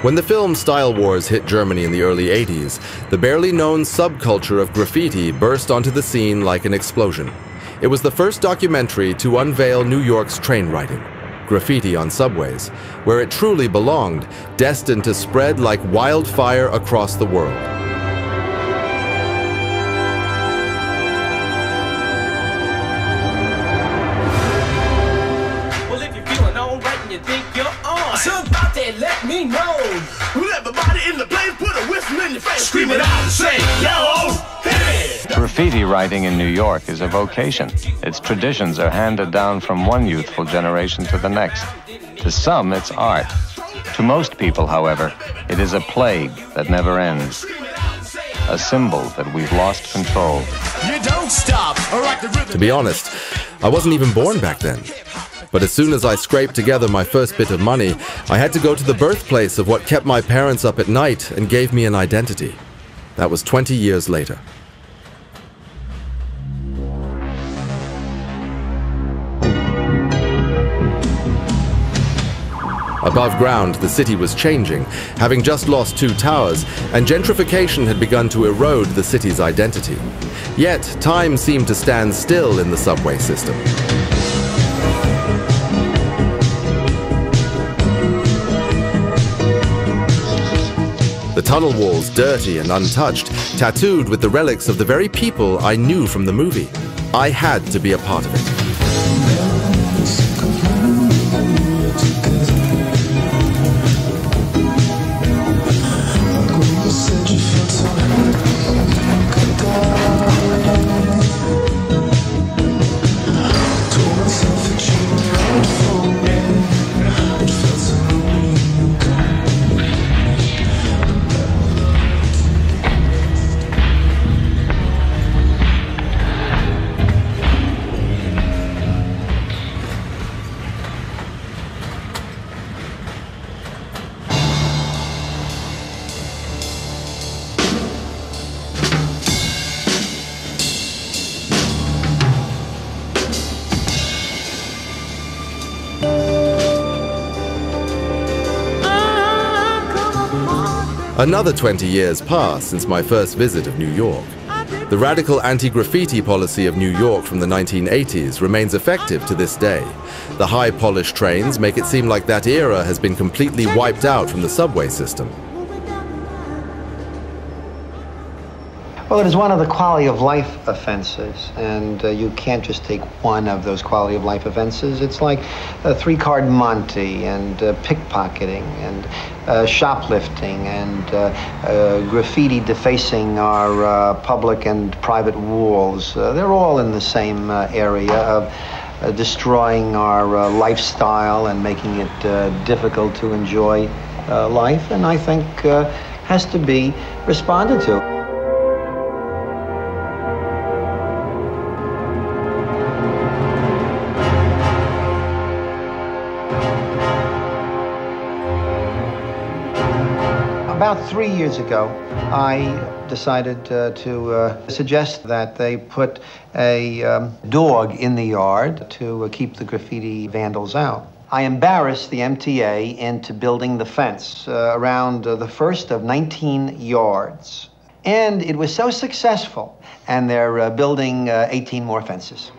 When the film Style Wars hit Germany in the early 80s, the barely known subculture of graffiti burst onto the scene like an explosion. It was the first documentary to unveil New York's train writing, graffiti on subways, where it truly belonged, destined to spread like wildfire across the world. Well, if you're feeling all right and you think you're on, somebody let me know. Everybody in the place put a whistle in your face, scream it out and say, yo, hit it! Graffiti writing in New York is a vocation. Its traditions are handed down from one youthful generation to the next. To some, it's art. To most people, however, it is a plague that never ends. A symbol that we've lost control. You don't stop. To be honest, I wasn't even born back then. But as soon as I scraped together my first bit of money, I had to go to the birthplace of what kept my parents up at night and gave me an identity. That was 20 years later. Above ground, the city was changing, having just lost 2 towers, and gentrification had begun to erode the city's identity. Yet, time seemed to stand still in the subway system. The tunnel walls, dirty and untouched, tattooed with the relics of the very people I knew from the movie. I had to be a part of it. Another 20 years passed since my first visit of New York. The radical anti-graffiti policy of New York from the 1980s remains effective to this day. The high-polished trains make it seem like that era has been completely wiped out from the subway system. Well, it is one of the quality of life offenses, and you can't just take one of those quality of life offenses. It's like a 3-card Monte and pickpocketing and shoplifting and graffiti defacing our public and private walls. They're all in the same area of destroying our lifestyle and making it difficult to enjoy life, and I think has to be responded to. About 3 years ago, I decided to suggest that they put a dog in the yard to keep the graffiti vandals out. I embarrassed the MTA into building the fence around the first of 19 yards. And it was so successful, and they're building 18 more fences.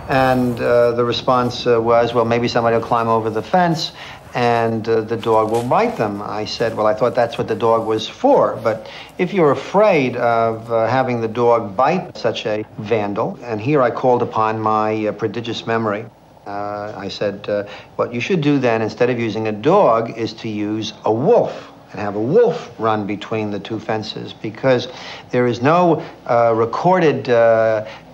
And the response was, well, maybe somebody will climb over the fence and the dog will bite them. I said, well, I thought that's what the dog was for. But if you're afraid of having the dog bite such a vandal, and here I called upon my prodigious memory, I said, what you should do then, instead of using a dog, is to use a wolf and have a wolf run between the two fences, because there is no recorded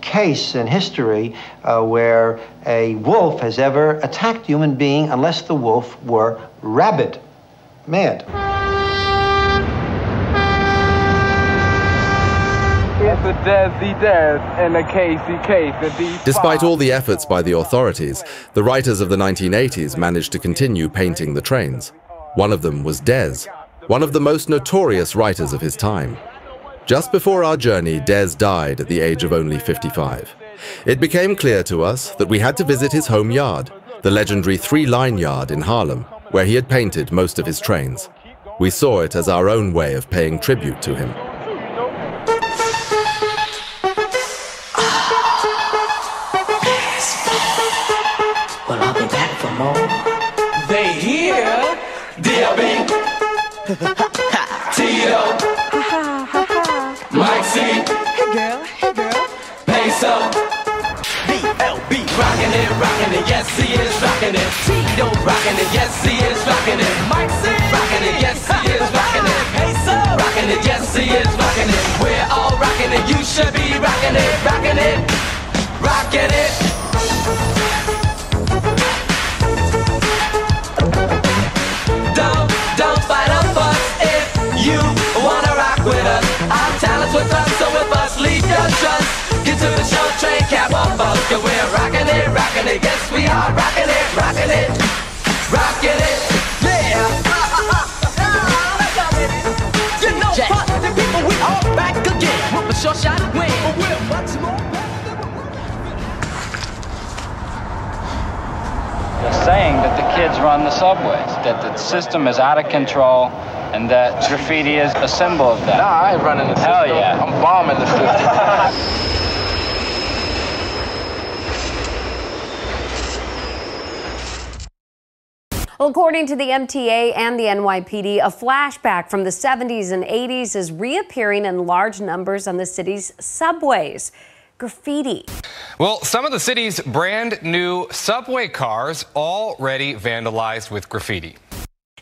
case in history where a wolf has ever attacked a human being unless the wolf were rabid, mad. It's a Desi Des and a Casey Case. Despite all the efforts by the authorities, the writers of the 1980s managed to continue painting the trains. One of them was Des, one of the most notorious writers of his time. Just before our journey, Des died at the age of only 55. It became clear to us that we had to visit his home yard, the legendary three-line yard in Harlem, where he had painted most of his trains. We saw it as our own way of paying tribute to him. Well, I'll be back for more. They here, D.O.B. Tito, Mike C. Hey girl, Peso, B.L.B. Rockin' it, yes he is rockin' it. Tito rockin' it, yes he is rockin' it. Mike C. Rockin' it, yes he is rockin' it. Peso, rockin' it, yes he is rockin' it. We're all rockin' it, you should be rockin' it, rockin' it, rockin' it. Don't fight a fuss if you wanna rock with us. Our talents with us, so with us, leave your trust. Get to the show, train, cap off us, cause we're rockin' it, yes we are rockin' it, rockin' it, rockin' it, yeah. You know, the people, we all back again with a short shot win, but we're much more better than They're saying that the kids run the subways, that the system is out of control, and that graffiti is a symbol of that. Nah, I ain't running the system. Hell yeah. I'm bombing the system. Well, according to the MTA and the NYPD, a flashback from the 70s and 80s is reappearing in large numbers on the city's subways. Graffiti. Well, some of the city's brand new subway cars already vandalized with graffiti.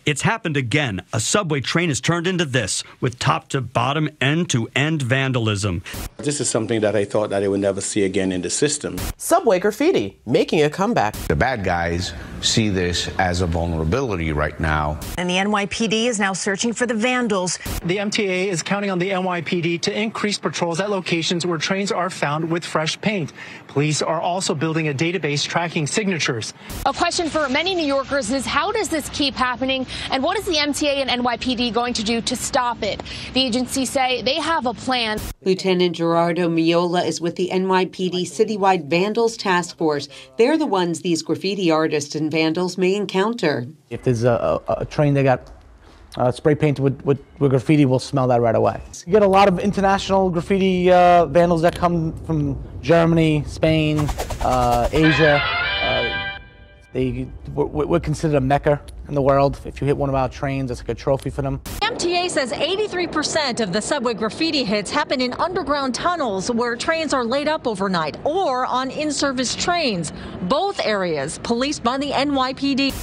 It's happened again. A subway train has turned into this, with top to bottom, end to end vandalism. This is something that I thought that I would never see again in the system. Subway graffiti, making a comeback. The bad guys see this as a vulnerability right now. And the NYPD is now searching for the vandals. The MTA is counting on the NYPD to increase patrols at locations where trains are found with fresh paint. Police are also building a database tracking signatures. A question for many New Yorkers is, how does this keep happening? And what is the MTA and NYPD going to do to stop it? The agencies say they have a plan. Lieutenant Gerardo Miola is with the NYPD Citywide Vandals Task Force. They're the ones these graffiti artists and vandals may encounter. If there's a train that got spray painted with graffiti, we'll smell that right away. You get a lot of international graffiti vandals that come from Germany, Spain, Asia. We're considered a mecca in the world. If you hit one of our trains, it's like a trophy for them. MTA says 83% of the subway graffiti hits happen in underground tunnels where trains are laid up overnight or on in-service trains. Both areas policed by the NYPD.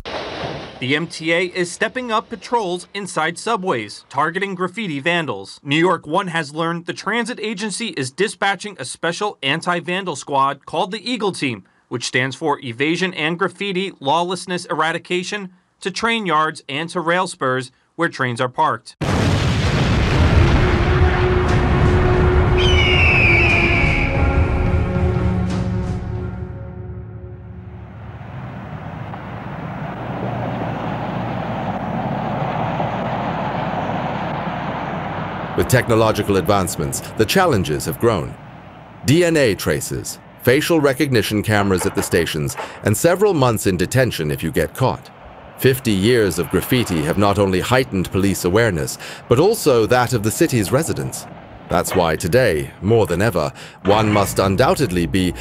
The MTA is stepping up patrols inside subways, targeting graffiti vandals. New York One has learned the transit agency is dispatching a special anti-vandal squad called the Eagle Team, which stands for Evasion and Graffiti Lawlessness Eradication, to train yards and to rail spurs where trains are parked. With technological advancements, the challenges have grown. DNA traces, facial recognition cameras at the stations, and several months in detention if you get caught. 50 years of graffiti have not only heightened police awareness, but also that of the city's residents. That's why today, more than ever, one must undoubtedly be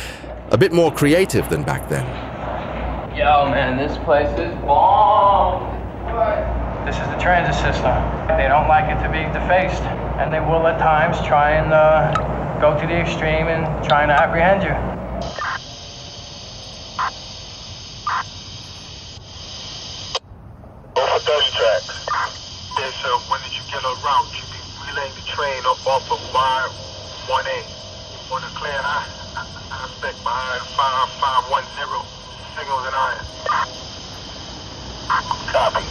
a bit more creative than back then. Yo, man, this place is bomb. This is the transit system. They don't like it to be defaced, and they will at times try and go to the extreme and trying to apprehend you. When did you get a route? You be relaying the train up off of wire 1A. On the clear, I expect behind 5510 signals and iron. Copy.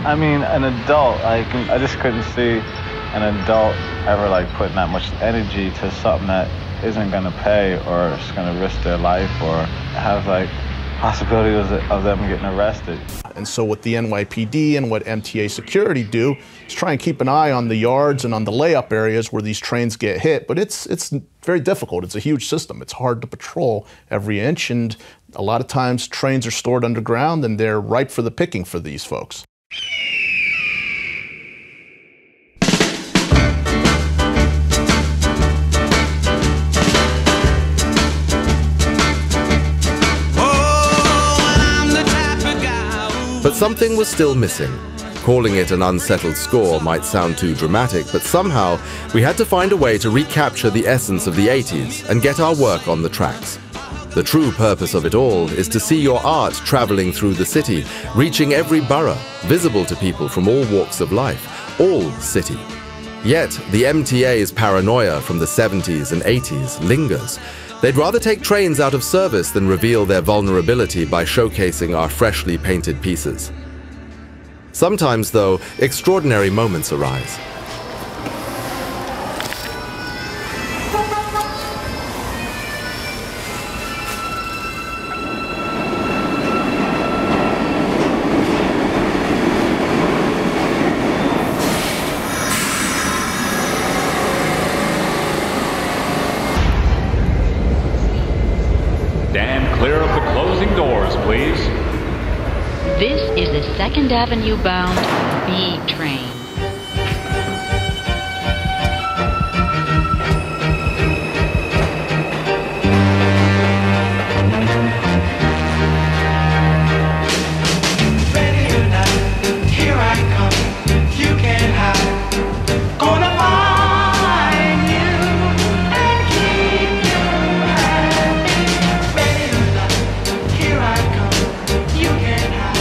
I mean, an adult, I just couldn't see an adult ever like putting that much energy to something that isn't gonna pay or is gonna risk their life or have like possibility of them getting arrested. And so what the NYPD and what MTA security do is try and keep an eye on the yards and on the layup areas where these trains get hit. But it's very difficult. It's a huge system. It's hard to patrol every inch, and a lot of times trains are stored underground and they're ripe for the picking for these folks. But something was still missing. Calling it an unsettled score might sound too dramatic, but somehow we had to find a way to recapture the essence of the 80s and get our work on the tracks. The true purpose of it all is to see your art traveling through the city, reaching every borough, visible to people from all walks of life, all city. Yet, the MTA's paranoia from the 70s and 80s lingers. They'd rather take trains out of service than reveal their vulnerability by showcasing our freshly painted pieces. Sometimes, though, extraordinary moments arise. 2nd Avenue bound B train. Here I come, you can't hide. Gonna find you and keep you happy. Ready or not, here I come, you can't hide.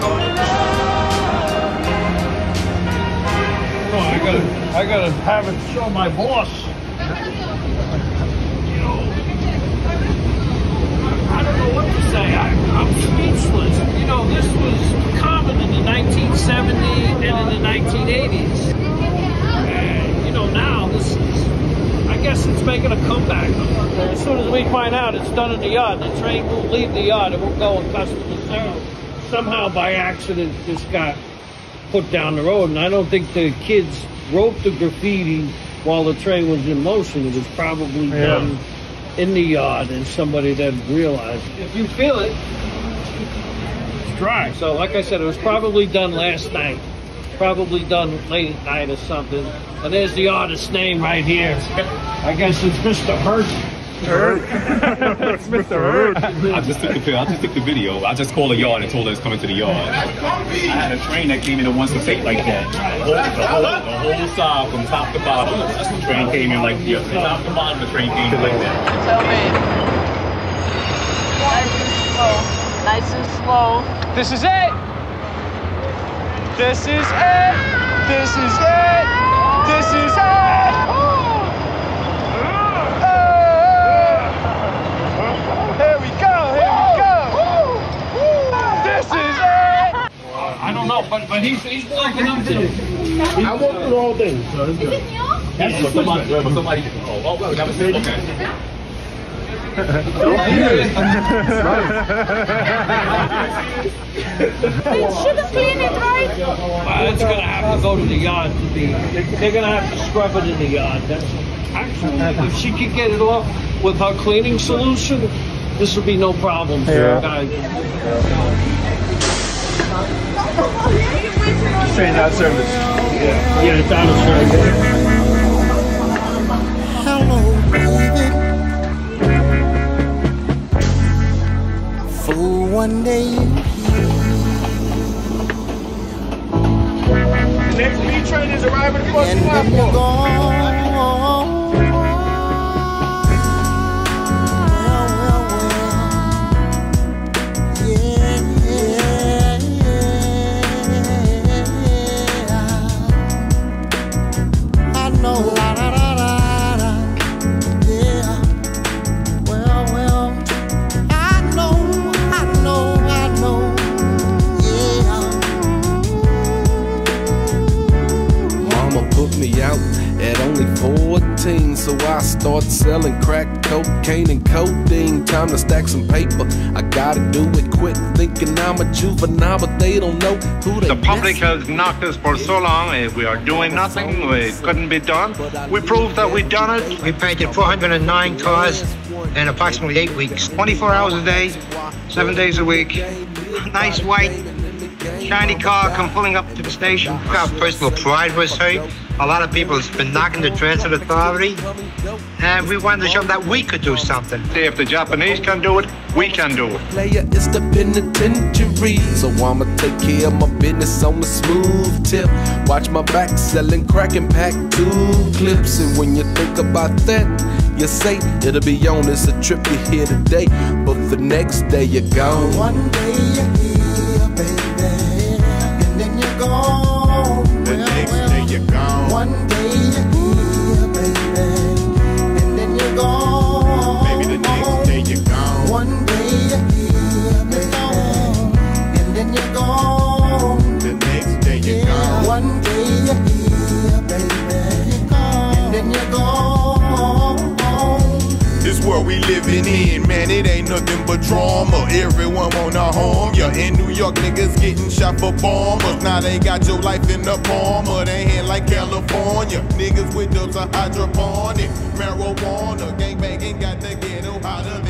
Gonna love you. Oh, I gotta have it show my boss. I don't know what to say. I'm speechless. You know, this was common in the 1970s and in the 1980s. And, you know, now this is, I guess it's making a comeback. As soon as we find out it's done in the yard, the train won't leave the yard. It won't go in customer service. Somehow by accident this got put down the road, and I don't think the kids wrote the graffiti while the train was in motion. It was probably done in the yard, and somebody that realized. If you feel it, it's dry. So like I said, it was probably done last night. Probably done late at night or something. And there's the artist's name right here. I guess it's Mr. Hurt. It's Mr. Hurt. I just took the video. I just called the yard and told her it's coming to the yard. I had a train that came in at 168 like that. The whole side from top to bottom. The train came in like the top to bottom. The train came in like that. Tell me. Nice and slow. Nice and slow. This is it. This is it. This is it. This is it. Here we go. Here we go. This is it. I don't know, but he's walking up to it. I walked through all day. So it's good. That's what somebody can call. Oh, well, that was it? Okay. Should have cleaned it, right? It's gonna have to go to the yard to be. They're gonna have to scrub it in the yard. That's actually, if she could get it off with her cleaning solution, this would be no problem for her guys. Train's out of service. Yeah, it's out of service. Hello, baby. For one day you The next B train is arriving across the and then you're platform. gone. At only 14, so I start selling crack, cocaine, and codeine. Time to stack some paper, I gotta do it quick. Thinking I'm a juvenile, but they don't know who they The public has knocked us for so long, we are doing nothing, it couldn't be done. We proved that we've done it. We painted 409 cars in approximately 8 weeks. 24 hours a day, 7 days a week. Nice white, shiny car come pulling up to the station. Our personal pride was hurt. A lot of people have been knocking the transit authority, and we wanted to show them that we could do something. If the Japanese can do it, we can do it. Player is the penitentiary, so I'ma take care of my business on the smooth tip. Watch my back, selling crack and pack 2 clips. And when you think about that, you say it'll be on. It's a trip you're here today, but the next day you're gone. One day you're here, baby, and then you're gone. The next day you're gone. One day you're here, baby, and then you're gone. Maybe the next day you're gone. One day you're here, baby, and then you're gone. The next day you're gone. One day you're here, baby, and then you're gone. This world we living in, man, it ain't nothing but drama. Everyone wanna harm ya. In New York, niggas getting shot for bombers. Now they got your life in the palm of their hand like California. Niggas with dubs are hydroponic. Marijuana, gangbanging got the ghetto hotter